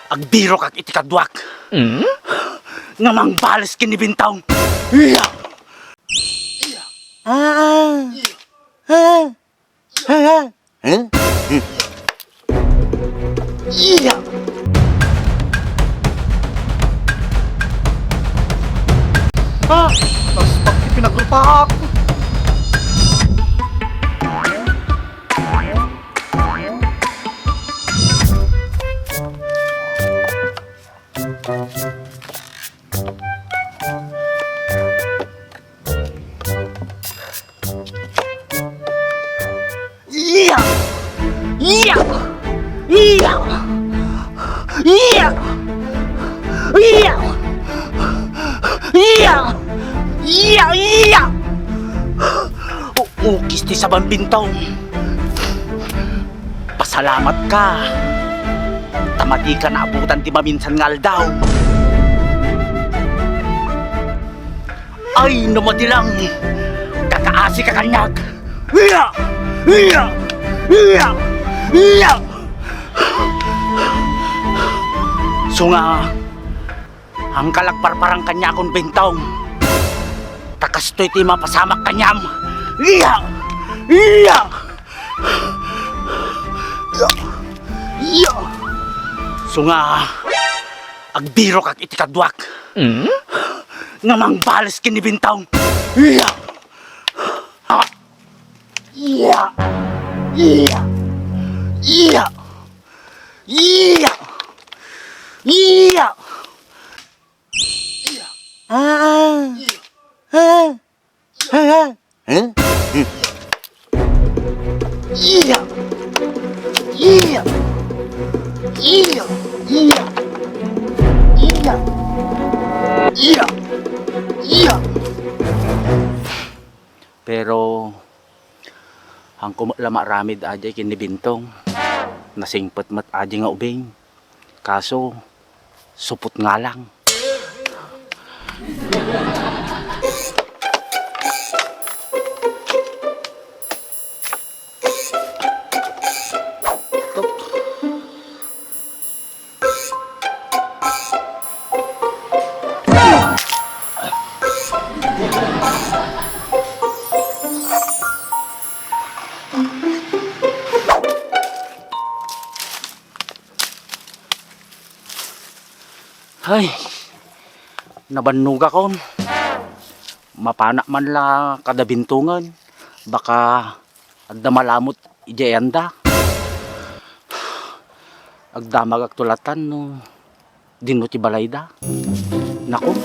Agbiro kag itikadwak. Nga mangbalas kinibintaw. Iya. Iya. Tapos pag pinagrupa ako. Iya! Iya! Iya! Iya! Iya! Iya! Iya! Iya! Ukis ti sa bambintaw. Pasalamat ka. Tamadi ka naabutan ti maminsan nga aldaw. Ay, namadilang. Kakaasi ka kanyag. Iya! Iya! Iya! Iya! So nga, ang kalagparparang kanya akong bintong. Takastoy ti mapasamak kanyam. Iya! Iya! Iya! So nga, agbiro kag itikadwak. Nga mangbalas kinibintaw. Iya! Iya! Iya! Iya! Iya! Iya! Iya! Iya! Iya! Iya! Iya! Iya! Iya! Pero ang kumalama ramid ajay kinibintong. Nasingpet mat ajay nga ubing. Kaso supot nga lang. Ay, nabannuga kon. Mapana man la kada bintungan. Baka agda malamot ijayanda. Agda magagtulatan no. Dino ti balayda. Nako.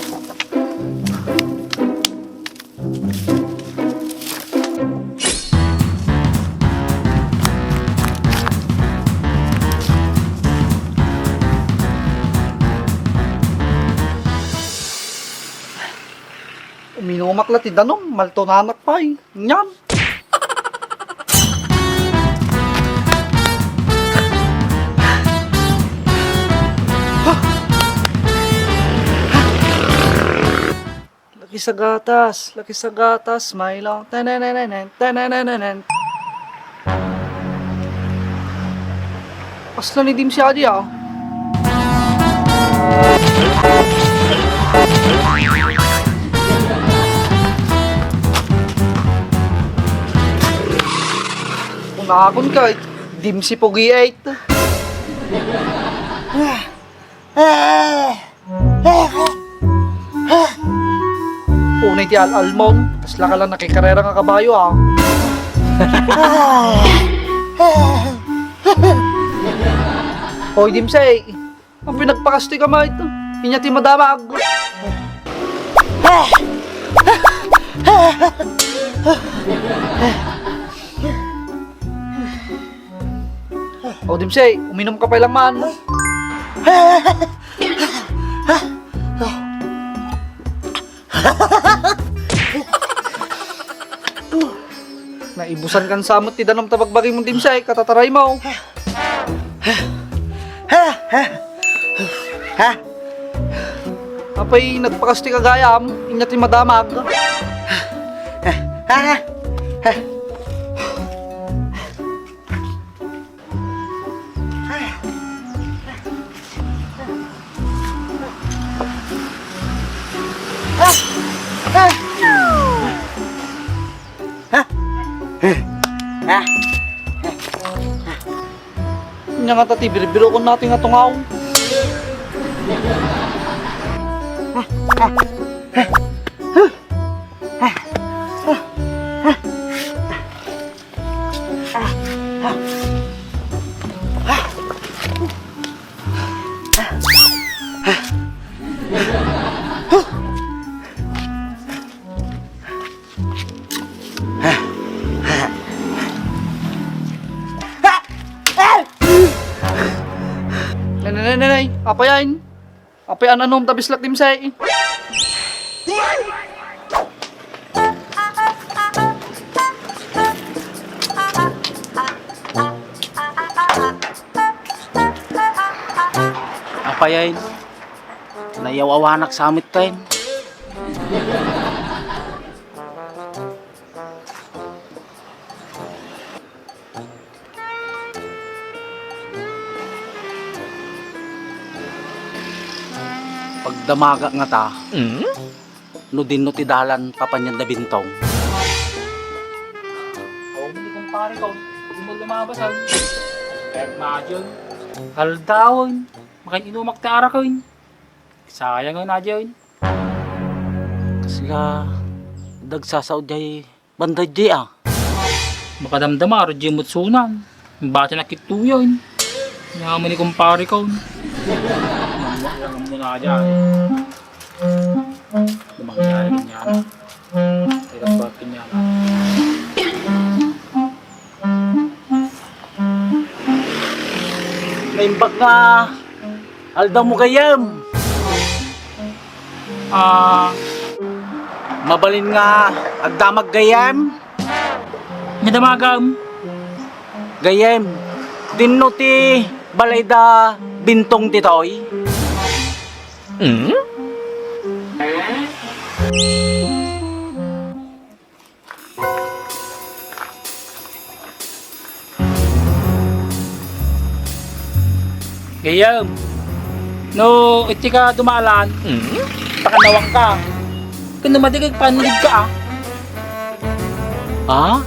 Minumak la ti danom, maltonanak pa eh. Nyan. Laki sa gatas, may lang. Tanananan, tanananan. Asla ni dim siya di ah. Nakakon ka, dim si Pogi 8. Unay ti al-almon, tas laka lang nakikarera nga kabayo ah. Hoy dim say, ang pinagpakasti ka ma ito, inya ti madamag. O Dimsey, uminom ka pa lang man. Naibusan kan samot ti danom tabagbagi mong Dimsey, katataray mo. Apay nagpakasti kagayam, inya ti madamag. Nya nga tati, biribiro ko natin nga tungaw. Nay, apayain. Apayan anom tabislak dimsay. Apayain. Nayawawanak sa amit kain. Pagdamaga nga ta, no din no tidalan papanyan na bintong. Oh, hindi kong pare ko. Hindi mo lumabasan. Kahit madyon. Haldawon. Makin inumak ta ara ko yun. Sayang nga nadyon. Kasla, dagsasaod jay banday di ah. Makadamdama, radyo mo't sunan. Bata na kituyon. Yaman ni kong pare ko. Lang mo na dyan. Lumangyari ganyan. Hirap ba ganyan? Naimbag nga, aldaw mo gayam. Mabalin nga, agdamag gayam. Nadamagam. Gayam, dinno ti balay da bintong titoy. Gayam. No, iti ka dumalan. Pakanawang ka. Kung dumadigag panulig ka Ha?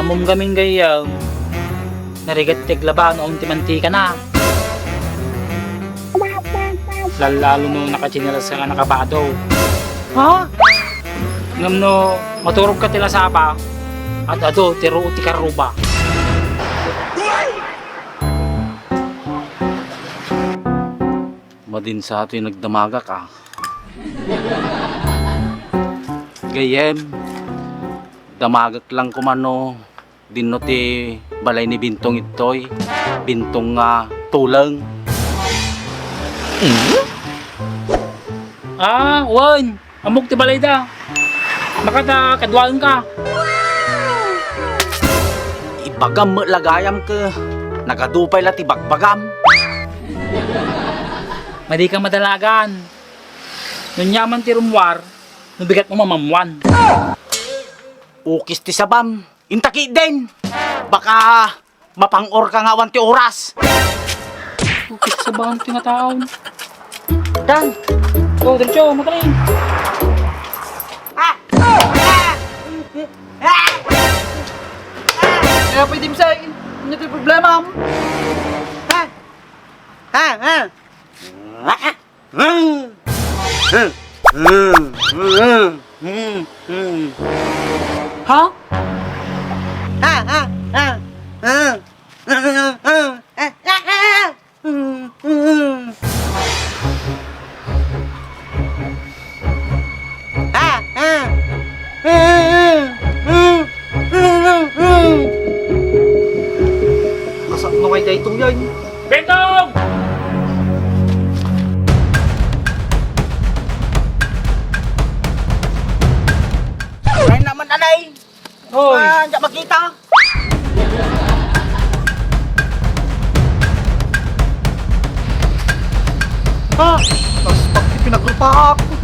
Amom gaming gayam. Narigat tiglaba noong timanti ka na. Lalo no nakachinilas ka nakabado. Ha? Ngam no maturog ka tila sapa. At ado tiro uti karuba. Madin sa ato yung nagdamaga ka. Gayem, damagak lang kumano, dinno ti balay ni bintong itoy, bintong nga tulang. Wan! Amok ti balay da. Makata kadwaan ka. Ibagam mo lagayam ka, nagadupay la ti bagbagam. Madi ka madalagan. Nunyaman ti rumwar, nubigat mo mamamwan. Ukis ti sabam, intaki din. Baka mapang-or ka nga wan ti oras. Ukit sa bahang tinataon. Dan, Oh, diretso, magaling. Kaya pa dimsay. Nya ti problema mo. Ha? Asa no kay daytong yan. Bentong! ay naman anay. Hoy! Diyan makita. Ha? Tapos pag pinagrupa ako.